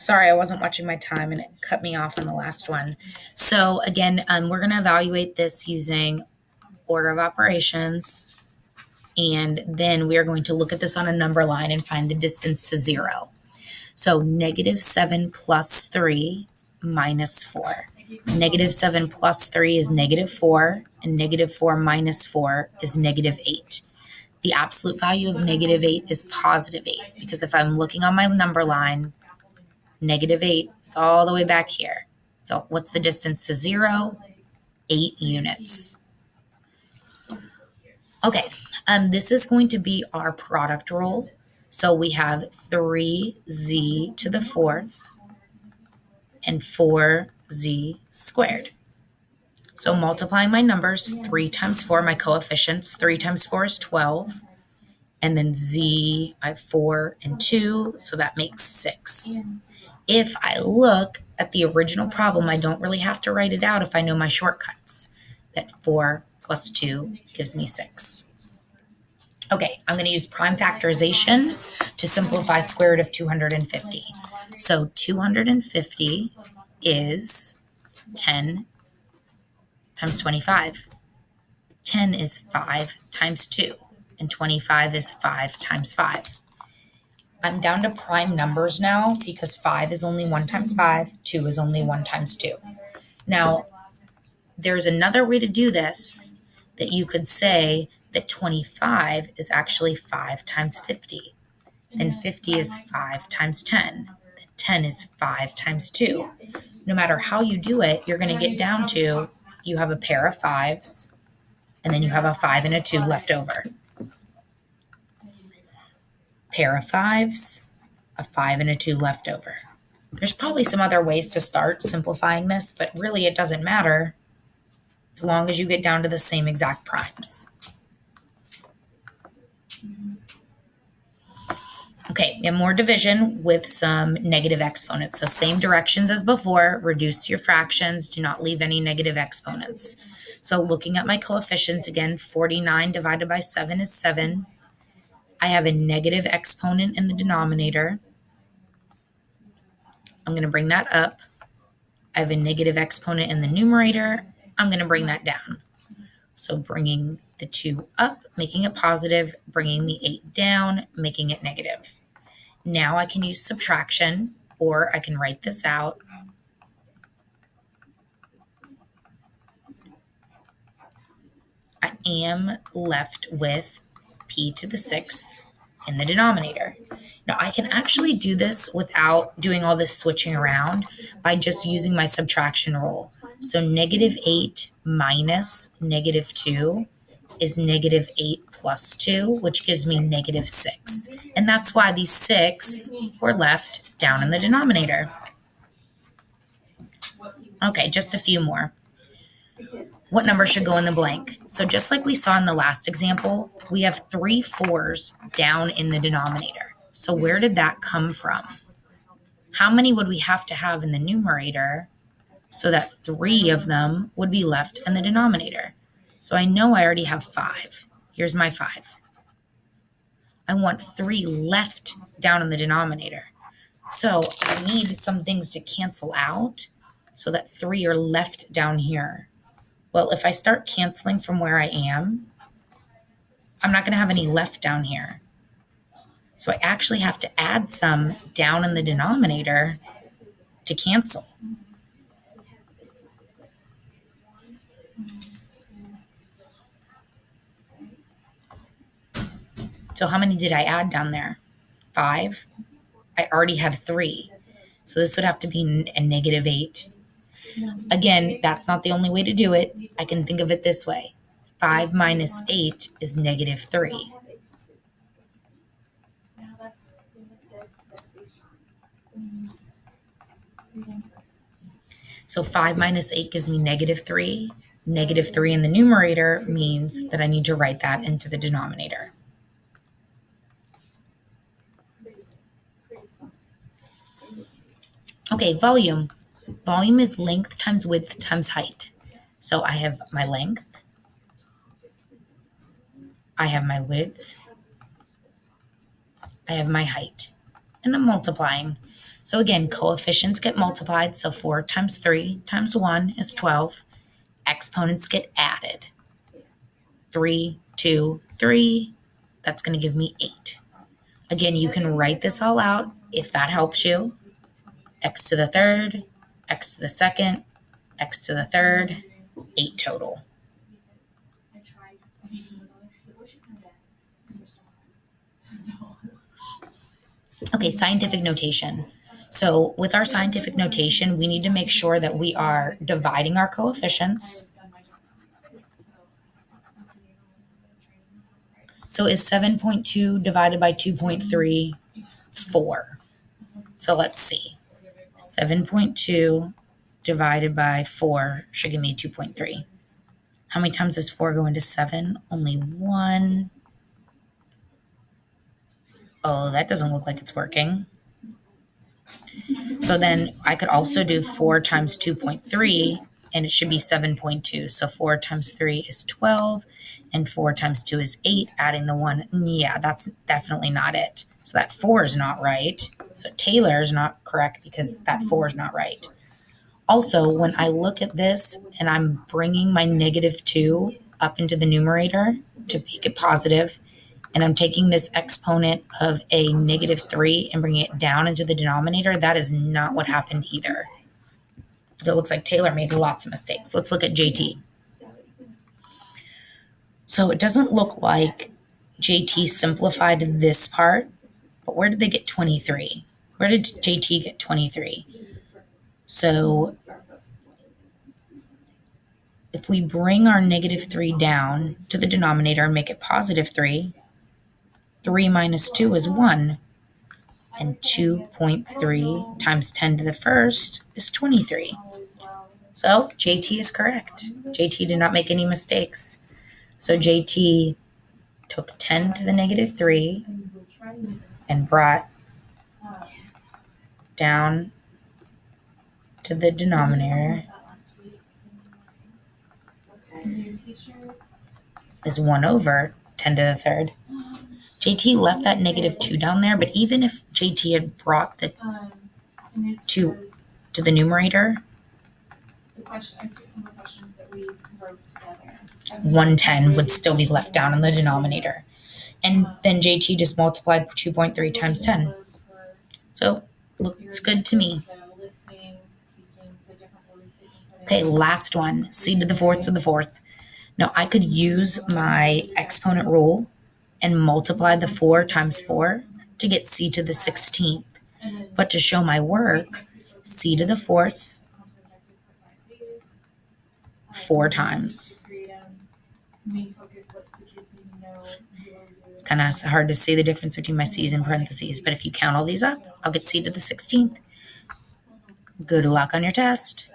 Sorry, I wasn't watching my time and it cut me off on the last one. So again, we're going to evaluate this using order of operations. And then we are going to look at this on a number line and find the distance to 0. So -7 plus 3 minus 4. -7 plus 3 is -4, and -4 minus 4 is -8. The absolute value of -8 is +8, because if I'm looking on my number line, -8 is all the way back here. So what's the distance to 0? 8 units. Okay, this is going to be our product rule. So we have 3z to the 4th and 4z squared. So multiplying my numbers, 3 times 4, my coefficients, 3 times 4 is 12. And then z, I have 4 and 2, so that makes 6. If I look at the original problem, I don't really have to write it out if I know my shortcuts. That 4 plus 2 gives me 6. Okay, I'm going to use prime factorization to simplify square root of 250. So 250 is 10 times 25. 10 is 5 times 2, and 25 is 5 times 5. I'm down to prime numbers now because 5 is only 1 times 5, 2 is only 1 times 2. Now, there's another way to do this, that you could say that 25 is actually 5 times 50. Then 50 is 5 times 10. Then 10 is 5 times 2. No matter how you do it, you're going to get down to you have a pair of 5s, and then you have a 5 and a 2 left over. Pair of 5s, a 5 and a 2 left over. There's probably some other ways to start simplifying this, but really it doesn't matter as long as you get down to the same exact primes. Okay, we have more division with some negative exponents. So same directions as before, reduce your fractions, do not leave any negative exponents. So looking at my coefficients again, 49 divided by 7 is 7. I have a negative exponent in the denominator. I'm going to bring that up. I have a negative exponent in the numerator. I'm going to bring that down. So bringing the 2 up, making it positive, bringing the 8 down, making it negative. Now I can use subtraction, or I can write this out. I am left with p to the 6th in the denominator. Now I can actually do this without doing all this switching around by just using my subtraction rule. So -8 minus -2 is -8 plus 2, which gives me -6. And that's why these 6 were left down in the denominator. Okay, just a few more. What number should go in the blank? So just like we saw in the last example, we have 3 4s down in the denominator. So where did that come from? How many would we have to have in the numerator so that 3 of them would be left in the denominator? So I know I already have 5. Here's my 5. I want 3 left down in the denominator. So I need some things to cancel out so that 3 are left down here. Well, if I start canceling from where I am, I'm not going to have any left down here. So I actually have to add some down in the denominator to cancel. So how many did I add down there? 5. I already had 3. So this would have to be a -8. Again, that's not the only way to do it. I can think of it this way. 5 minus 8 is -3. So 5 minus 8 gives me -3. -3 in the numerator means that I need to write that into the denominator. Okay, volume. Volume is length times width times height. So I have my length, I have my width, I have my height. and I'm multiplying. So again, coefficients get multiplied. So 4 times 3 times 1 is 12. Exponents get added. 3, 2, 3. That's going to give me 8. Again, you can write this all out if that helps you. X to the third, x to the second, x to the third, 8 total. Okay, scientific notation. So with our scientific notation, we need to make sure that we are dividing our coefficients. So is 7.2 divided by 2.3 4? So let's see. 7.2 divided by 4 should give me 2.3. How many times does 4 go into 7? Only 1. Oh, that doesn't look like it's working. So then I could also do 4 times 2.3, and it should be 7.2. So 4 times 3 is 12, and 4 times 2 is 8, adding the 1. Yeah, that's definitely not it. So that 4 is not right. So Taylor is not correct because that 4 is not right. Also, when I look at this and I'm bringing my -2 up into the numerator to make it positive, and I'm taking this exponent of a -3 and bringing it down into the denominator, that is not what happened either. It looks like Taylor made lots of mistakes. Let's look at JT. So it doesn't look like JT simplified this part, but where did they get 23? Where did JT get 23? So if we bring our -3 down to the denominator and make it +3, 3 minus 2 is 1. And 2.3 times 10 to the first is 23. So JT is correct. JT did not make any mistakes. So JT took 10 to the -3 and brought down to the denominator is 1 over 10 to the third. JT left that -2 down there, but even if JT had brought the 2 to the numerator, 110 would still be left down in the denominator. And then JT just multiplied 2.3 times 10. So looks good to me. Okay, last one, c to the fourth. Now I could use my exponent rule and multiply the 4 times 4 to get c to the 16th. But to show my work, c to the 4th 4 times. It's kind of hard to see the difference between my c's and parentheses, but if you count all these up, I'll get c to the 16th. Good luck on your test.